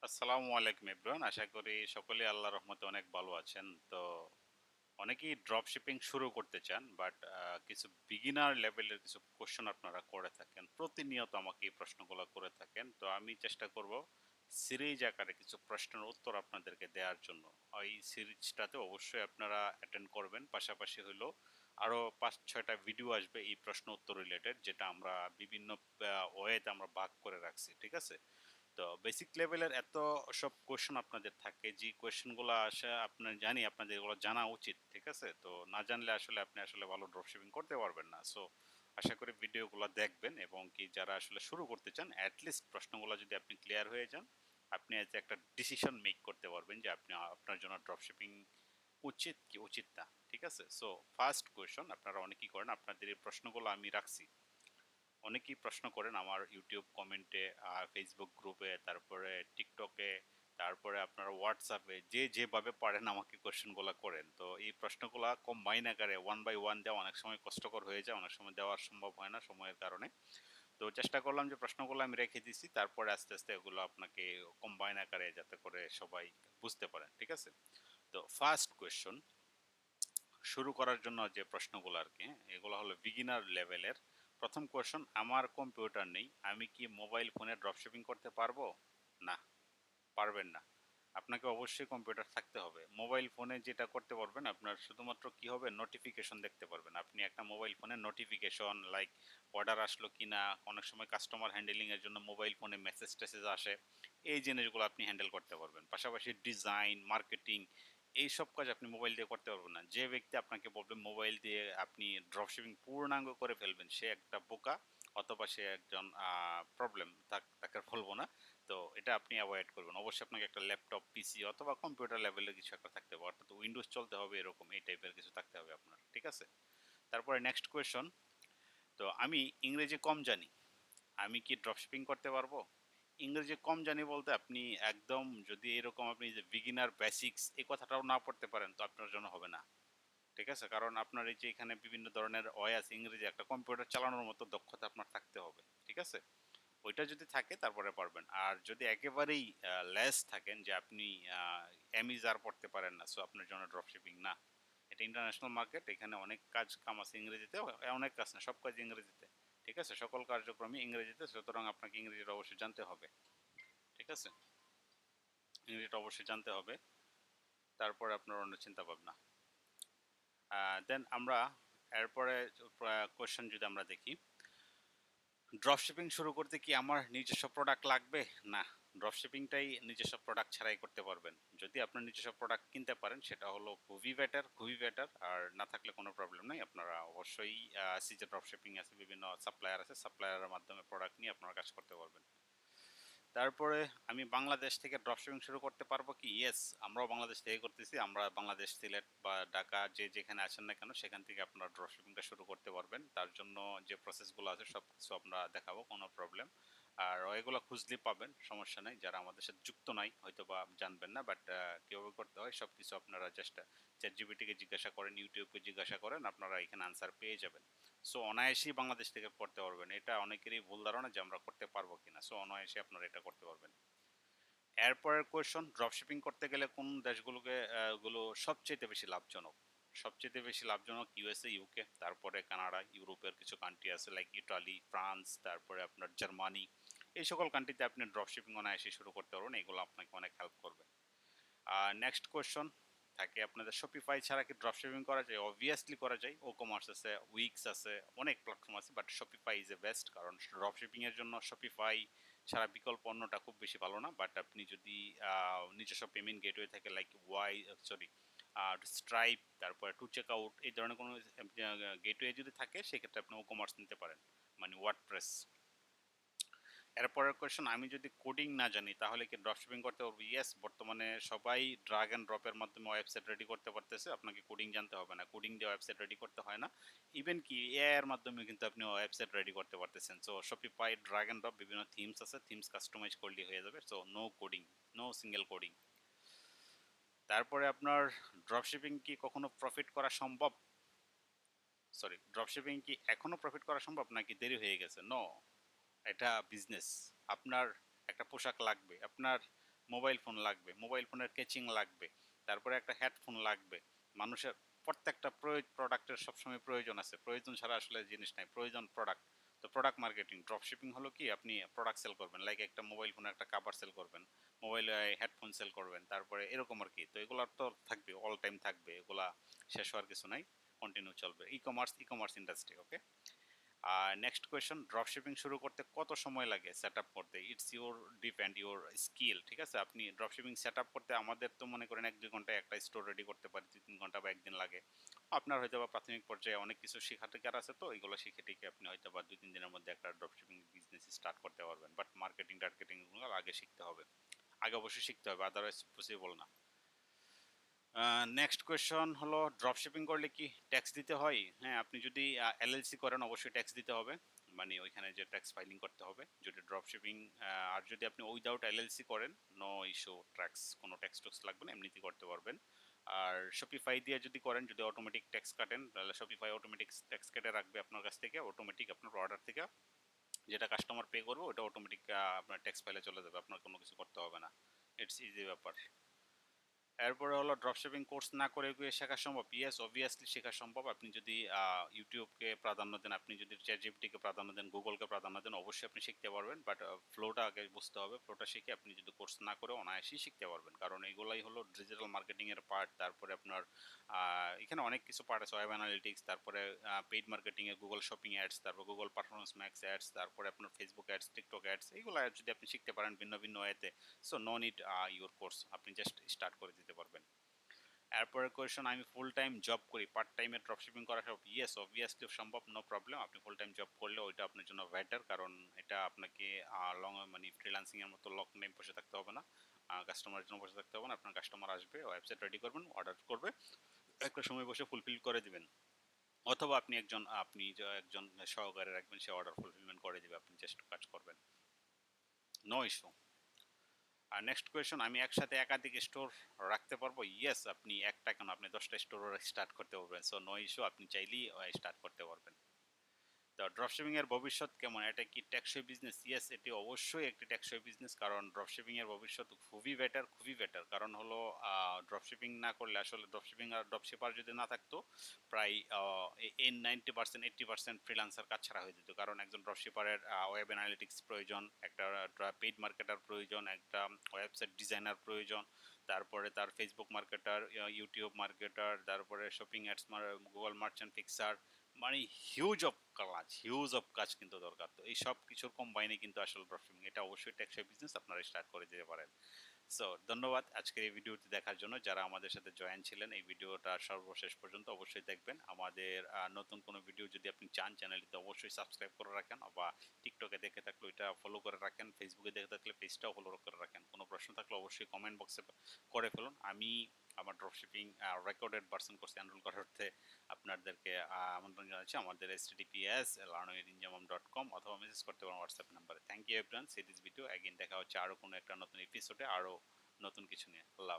আসসালামু আলাইকুম এভরিওয়ান। আশা করি সকলেই আল্লাহর রহমতে অনেক ভালো আছেন। তো অনেকেই ড্রপ শিপিং শুরু করতে চান, বাট কিছু বিগিনার লেভেলের কিছু কোশ্চেন আপনারা করে থাকেন। প্রতিনিয়ত আমাকে এই প্রশ্নগুলো করে থাকেন। তো আমি চেষ্টা করব সিরিজ আকারে কিছু প্রশ্নের উত্তর আপনাদেরকে দেওয়ার জন্য। এই সিরিজটাতে অবশ্যই আপনারা অ্যাটেন্ড করবেন। পাশাপাশি হলো আরও ৫-৬টা ভিডিও আসবে এই প্রশ্ন উত্তর রিলেটেড, যেটা আমরা বিভিন্ন ওয়েতে আমরা ভাগ করে রাখছি। ঠিক আছে? তো বেসিক লেভেলের এত সব কোয়েশ্চেন আপনাদের থাকে, যে কোয়েশ্চেনগুলো আসে আপনার জানি আপনাদের এগুলো জানা উচিত। ঠিক আছে? তো না জানলে আসলে আপনি আসলে ভালো ড্রপশিপিং করতে পারবেন না। সো আশা করি ভিডিওগুলো দেখবেন, এবং কি যারা আসলে শুরু করতে চান অ্যাটলিস্ট প্রশ্নগুলো যদি আপনি ক্লিয়ার হয়ে যান, আপনি এতে একটা ডিসিশন মেক করতে পারবেন যে আপনি আপনার জন্য ড্রপশিপিং উচিত কি উচিত না। ঠিক আছে? সো ফার্স্ট কোয়েশ্চন, আপনারা অনেকেই করেন, আপনাদের এই প্রশ্নগুলো আমি রাখছি। অনেকেই প্রশ্ন করেন আমার ইউটিউব কমেন্টে, ফেসবুক গ্রুপে, তারপরে টিকটকে, তারপরে আপনারা হোয়াটসঅ্যাপে, যে যেভাবে পারেন আমাকে কোয়েশ্চেনগুলো করেন। তো এই প্রশ্নগুলো কম্বাইন আকারে ওয়ান বাই ওয়ান দেওয়া অনেক সময় কষ্টকর হয়ে যায়, অনেক সময় দেওয়া সম্ভব হয় না সময়ের কারণে। তো চেষ্টা করলাম যে প্রশ্নগুলো আমি রেখে দিছি, তারপরে আস্তে আস্তে এগুলো আপনাকে কম্বাইন আকারে যাতে করে সবাই বুঝতে পারেন। ঠিক আছে? তো ফার্স্ট কোয়েশ্চন শুরু করার জন্য যে প্রশ্নগুলো আর কি, এগুলো হলো বিগিনার লেভেলের। প্রথম কোয়েশ্চন, আমার কম্পিউটার নেই, আমি কি মোবাইল ফোনে ড্রপশিপিং করতে পারবো? না, পারবেন না। আপনাকে অবশ্যই কম্পিউটার থাকতে হবে। মোবাইল ফোনে যেটা করতে পারবেন, আপনার শুধুমাত্র কি হবে, নোটিফিকেশন দেখতে পারবেন। আপনি একটা মোবাইল ফোনে নোটিফিকেশন, লাইক অর্ডার আসলো কি না, অনেক সময় কাস্টমার হ্যান্ডেলিংয়ের জন্য মোবাইল ফোনে মেসেজ টেসেজ আসে, এই জিনিসগুলো আপনি হ্যান্ডেল করতে পারবেন। পাশাপাশি ডিজাইন, মার্কেটিং, এই সব কাজ আপনি মোবাইল দিয়ে করতে পারবেন না। যে ব্যক্তি আপনাকে বলবে মোবাইল দিয়ে আপনি ড্রপশিপিং পূর্ণাঙ্গ করে ফেলবেন, সে একটা বোকা, অথবা সে একজন প্রবলেম, তাকে বলবো না। তো এটা আপনি অ্যাভয়েড করবেন। অবশ্যই আপনাকে একটা ল্যাপটপ, পিসি অথবা কম্পিউটার লেভেলের কিছু একটা থাকতে হবে, অর্থাৎ উইন্ডোজ চলতে হবে, এরকম এই টাইপের কিছু থাকতে হবে আপনার। ঠিক আছে? তারপরে নেক্সট কোয়েশন, তো আমি ইংরেজি কম জানি, আমি কি ড্রপশিপিং করতে পারবো? ইংরেজি কম জানি বলতে আপনি একদম যদি এরকম আপনি যে বিগিনার বেসিক্স এই কথাটাও না পড়তে পারেন, তো আপনার জন্য হবে না। ঠিক আছে? কারণ আপনার এই যে এখানে বিভিন্ন ধরনের ওয়ে আছে, ইংরেজি একটা কম্পিউটার চালানোর মতো দক্ষতা আপনার থাকতে হবে। ঠিক আছে? ওইটা যদি থাকে তারপরে পারবেন। আর যদি একেবারেই লেস থাকেন, যে আপনি এমইজ আর পড়তে পারেন না, সো আপনার জন্য ড্রপশিপিং না। এটা ইন্টারন্যাশনাল মার্কেট, এখানে অনেক কাজ কাম আছে ইংরেজিতে, অনেক কাজ না, সব কাজ ইংরেজিতে। ঠিক আছে? সকল কার্যক্রমই ইংরেজিতে, সুতরাং আপনাকে ইংরেজিটা অবশ্যই জানতে হবে। ঠিক আছে? ইংরেজিটা অবশ্যই জানতে হবে, তারপরে আপনার অন্য চিন্তা ভাবনা। দেন আমরা এরপরে কোয়েশ্চেন যদি আমরা দেখি, ড্রপশিপিং শুরু করতে কি আমার নিজস্ব প্রোডাক্ট লাগবে? না, ড্রপশিপিংটাই নিজস্ব প্রোডাক্ট ছাড়াই করতে পারবেন। যদি আপনার নিজস্ব প্রোডাক্ট কিনতে পারেন সেটা হলো খুবই বেটার, খুবই বেটার। আর না থাকলে কোনো প্রবলেম নেই, আপনারা অবশ্যই সিজে ড্রপশিপিং আছে, বিভিন্ন সাপ্লায়ার আছে, সাপ্লায়ারের মাধ্যমে প্রোডাক্ট নিয়ে আপনারা কাজ করতে পারবেন। তারপরে আমি বাংলাদেশ থেকে ড্রপশিপিং শুরু করতে পারবো কি? ইয়েস, আমরাও বাংলাদেশ থেকে করতেছি। আমরা বাংলাদেশ, সিলেট বা ঢাকা, যে যেখানে আছেন না কেন সেখান থেকে আপনারা ড্রপশিপিংটা শুরু করতে পারবেন। তার জন্য যে প্রসেসগুলো আছে সব কিছু আমরা দেখাবো, কোনো প্রবলেম। আর এগুলো খুঁজলেই পাবেন, সমস্যা নাই। যারা আমাদের সাথে যুক্ত নাই হয়তো বা জানবেন না, বাট কীভাবে করতে হয় সব কিছু আপনারা চেষ্টা চ্যাটজিপিটিকে জিজ্ঞাসা করেন, ইউটিউবকে জিজ্ঞাসা করেন, আপনারা এখানে আনসার পেয়ে যাবেন। সো অনায়াসেই বাংলাদেশ থেকে করতে পারবেন। এটা অনেকেরই ভুল ধারণা যে আমরা করতে পারবো কিনা। সো অনায়াসে আপনারা এটা করতে পারবেন। এরপরের কোয়েশন, ড্রপশিপিং করতে গেলে কোন দেশগুলোকে গুলো সবচেয়ে বেশি লাভজনক? সবচেয়ে বেশি লাভজনক ইউএসএ, ইউকে, তারপরে কানাডা, ইউরোপের কিছু কান্ট্রি আছে লাইক ইটালি, ফ্রান্স, তারপরে আপনার জার্মানি। এই সকল কান্ট্রিতে আপনি ড্রপশিপিং অনায়াসে শুরু করতে পারবেন, এগুলো আপনাকে অনেক হেল্প করবে। নেক্সট কোয়েশ্চন থাকে আপনাদের, শপিফাই ছাড়া কি ড্রপশিপিং করা যায়? অবভিয়াসলি করা যায়। ও কমার্স আছে, উইক্স আছে, অনেক প্ল্যাটফর্ম আছে, but Shopify is a best. কারণ ড্রপশিপিং এর জন্য শপিফাই ছাড়া বিকল্প অন্যটা খুব বেশি ভালো না। বাট আপনি যদি নিজস্ব পেমেন্ট গেটওয়ে থাকে লাইক সরি স্ট্রাইপ, তারপরে টু চেক আউট, এই ধরনের কোনো গেটওয়ে যদি থাকে সেক্ষেত্রে আপনি ও কমার্স নিতে পারেন, মানে ওয়ার্ডপ্রেস। এরপরের কোয়েশ্চন, আমি যদি কোডিং না জানি তাহলে কি ড্রপশিপিং করতে পারবো? ইয়েস, বর্তমানে সবাই ড্রাগ অ্যান্ড ড্রপের মাধ্যমে ওয়েবসাইট রেডি করতে পারতেছে, আপনাকে কোডিং জানতে হবে না। কোডিং দিয়ে ওয়েবসাইট রেডি করতে হয় না। ইভেন কি এআই এর মাধ্যমে কিন্তু আপনি ওয়েবসাইট রেডি করতে পারতেছেন। So Shopify, drag and drop, বিভিন্ন থিমস আছে, থিমস কাস্টমাইজ করলেই হয়ে যাবে। So no coding, no single coding. তারপরে আপনার, ড্রপশিপিং কি কখনো প্রফিট করা সম্ভব? সরি, ড্রপশিপিং কি এখনো প্রফিট করা সম্ভব নাকি দেরি হয়ে গেছে? নো, এটা বিজনেস। আপনার একটা পোশাক লাগবে, আপনার মোবাইল ফোন লাগবে, মোবাইল ফোনের কেচিং লাগবে, তারপরে একটা হেডফোন লাগবে। মানুষের প্রত্যেকটা প্রোডাক্টের সবসময় প্রয়োজন আছে, প্রয়োজন ছাড়া আসলে জিনিস নাই, প্রয়োজন প্রোডাক্ট। তো প্রোডাক্ট মার্কেটিং, ড্রপ শিপিং হলো কি, আপনি প্রোডাক্ট সেল করবেন, লাইক একটা মোবাইল ফোনের একটা কাভার সেল করবেন, মোবাইলে হেডফোন সেল করবেন, তারপরে এরকম আর কি। তো এগুলোর তো থাকবে, অল টাইম থাকবে, এগুলা শেষ হওয়ার কিছু নাই, কন্টিনিউ চলবে। ই কমার্স ইন্ডাস্ট্রি, ওকে। আর নেক্সট কোয়েশ্চন, ড্রপ শিপিং শুরু করতে কত সময় লাগে সেট আপ করতে? It's your depend your skill, ঠিক আছে। আপনি ড্রপ শিপিং সেট আপ করতে, আমাদের তো মনে করেন 1-2 ঘন্টায় একটা স্টোর রেডি করতে পারি, 2-3 ঘন্টা বা একদিন লাগে। আপনার হয়তো বা প্রাথমিক পর্যায়ে অনেক কিছু শেখা টেকার আছে, তো এগুলো শিখে টিকে আপনি হয়তো বা 2-3 দিনের মধ্যে একটা ড্রপ শিপিং বিজনেস স্টার্ট করতে পারবেন। বাট মার্কেটিং টার্গেটিং গুলো আগে শিখতে হবে, আগে অবশ্যই শিখতে হবে, আদারওয়াইজ পসিবল না। নেক্সট কোয়েশ্চন হলো, ড্রপ শিপিং করলে কি ট্যাক্স দিতে হয়? হ্যাঁ, আপনি যদি এলএলসি করেন অবশ্যই ট্যাক্স দিতে হবে, মানে ওইখানে যে ট্যাক্স ফাইলিং করতে হবে যদি ড্রপ শিপিং। আর যদি আপনি উইদাউট এলএলসি করেন, নো ইস্যু, ট্যাক্স কোনো ট্যাক্স টুক্স লাগবে না, এমনিতেই করতে পারবেন। আর শপিফাই দিয়ে যদি করেন, যদি অটোমেটিক ট্যাক্স কাটেন, তাহলে শপিফাই অটোমেটিক ট্যাক্স কেটে রাখবে আপনার কাছ থেকে, অটোমেটিক আপনার অর্ডার থেকে যেটা কাস্টমার পে করবে ওটা অটোমেটিক আপনার ট্যাক্স ফাইলে চলে যাবে, আপনার কোনো কিছু করতে হবে না। ইটস ইজি ব্যাপার। এরপরে হলো, ড্রপশিপিং কোর্স না করে কি শেখা সম্ভব? ইয়েস, অবভিয়াসলি শেখা সম্ভব। আপনি যদি ইউটিউবকে প্রাধান্য দেন, আপনি যদি চ্যাটজিপিটিকে প্রাধান্য দেন, গুগলকে প্রাধান্য দেন, অবশ্যই আপনি শিখতে পারবেন। বাট ফ্লোটা আগে বুঝতে হবে, ফ্লোটা শিখে আপনি যদি কোর্স না করে অনায়াসেই শিখতে পারবেন, কারণ এগুলাই হলো ডিজিটাল মার্কেটিং এর পার্ট। তারপরে আপনার এখানে অনেক কিছু পার্ট আছে, ওয়েব অ্যানালিটিক্স, তারপরে পেইড মার্কেটিং এ গুগল শপিং অ্যাডস, তারপর গুগল পারফরমেন্স ম্যাক্স অ্যাডস, তারপরে আপনার ফেসবুক অ্যাডস, টিকটক অ্যাডস, এগুলো যদি আপনি শিখতে পারেন ভিন্ন ভিন্ন ওয়েতে, so no need your course, আপনি জাস্ট স্টার্ট করে দিতে পারবেন। এরপরের কোয়েশ্চন, আমি ফুল টাইম জব করি, পার্ট টাইমে ড্রপশিপিং করা সব? ইয়েস, অবভিয়াসলি সম্ভব, নো প্রবলেম। আপনি ফুল টাইম জব করলে ওইটা আপনার জন্য বেটার, কারণ এটা আপনাকে লং মানে ফ্রিল্যান্সিং এর মতো লং টাইম বসে থাকতে হবে না, কাস্টমারের জন্য বসে থাকতে হবে না। আপনার কাস্টমার আসবে, ওয়েবসাইট রেডি করবেন, অর্ডার করবে, একটা সময় বসে ফুলফিল করে দিবেন। অথবা আপনি যে একজন সহকারে রাখবেন, সে অর্ডার ফুলফিলমেন্ট করে দিবে, আপনি জাস্ট কাজ করবেন, নো ইস্যু। আর নেক্সট কোয়েশ্চন, আমি একসাথে একাধিক স্টোর রাখতে পারবো? ইয়েস, আপনি একটা কেন, আপনি 10টা স্টোর স্টার্ট করতে পারবেন, সো নো ইস্যু, আপনি চাইলেই স্টার্ট করতে পারবেন। তো ড্রপশিপিং এর ভবিষ্যৎ কেমন? এটা কি টেকসই বিজনেস? ইয়েস, এটি অবশ্যই একটি টেকসই বিজনেস, কারণ ড্রপশিপিং এর ভবিষ্যৎ খুবই বেটার, খুবই বেটার। কারণ হলো ড্রপশিপিং না করলে আসলে, ড্রপশিপিং আর ড্রপশিপার যদি না থাকতো, প্রায় এই 90% 80% ফ্রিল্যান্সার কাজ ছাড়া হয়ে যেত। কারণ একজন ড্রপশিপারের ওয়েব অ্যানালিটিক্স প্রয়োজন, একটা পেইড মার্কেটার প্রয়োজন, একটা ওয়েবসাইট ডিজাইনার প্রয়োজন, তারপরে তার ফেসবুক মার্কেটার, ইউটিউব মার্কেটার, তারপরে shopping ads, Google merchant fixer, মানে হিউজ অফ কাজ কিন্তু দরকার। তো এই সব কিছুর কম্বাইনে কিন্তু আসলে ড্রপশিপিং, এটা অবশ্যই টেকসই বিজনেস, আপনারা স্টার্ট করে দিতে পারেন। সো ধন্যবাদ আজকের এই ভিডিওটি দেখার জন্য। যারা আমাদের সাথে জয়েন ছিলেন, এই ভিডিওটা সর্বশেষ পর্যন্ত অবশ্যই দেখবেন। আমাদের নতুন কোনো ভিডিও যদি আপনি চান, চ্যানেলটিতে অবশ্যই সাবস্ক্রাইব করে রাখেন, বা টিকটকে দেখে থাকলে ওইটা ফলো করে রাখেন, ফেসবুকে দেখে থাকলে পেজটাও ফলো করে রাখেন। কোনো প্রশ্ন থাকলে অবশ্যই কমেন্ট বক্সে করে ফেলুন। আমি আমার dropshipping recorded version course enrol করার অর্থে আপনাদেরকে আমন্ত্রণ জানাচ্ছি আমাদের https://learninginjamam.com, অথবা মেসেজ করতে পারেন হোয়াটসঅ্যাপ নাম্বারে। Thank you everyone, see this video again. দেখা হচ্ছে আরও কোনো একটা নতুন এপিসোডে, আরও নতুন কিছু নিয়ে। আল্লাহ।